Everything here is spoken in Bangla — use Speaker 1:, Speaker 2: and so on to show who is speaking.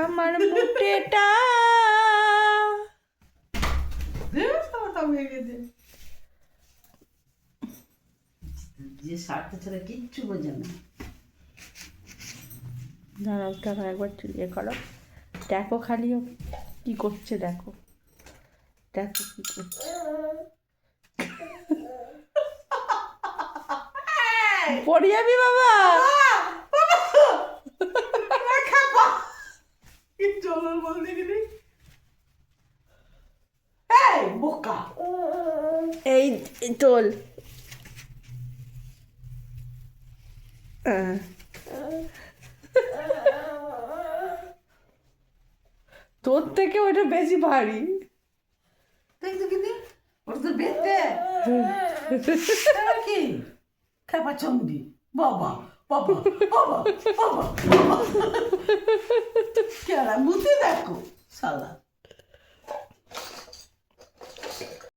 Speaker 1: আমার মুটেটা
Speaker 2: যে স্বার্থ ছাড়া কিচ্ছু বোঝে না।
Speaker 1: দাঁড়াও টাকা একবার ইয়ে করো, দেখো খালি ও কি করছে, দেখো দেখো কি করছে। পড়ে যাবি বাবা।
Speaker 2: বোকা
Speaker 1: এই তোল। তোর থেকে ওটা বেশি ভারী।
Speaker 2: দেখতো কিন্তু ওটা তো বেঁধে কি খেপা চন্ডি। বাবা বাবা বাবা বাবা বাবা কেরা মুতে দেখো শালা।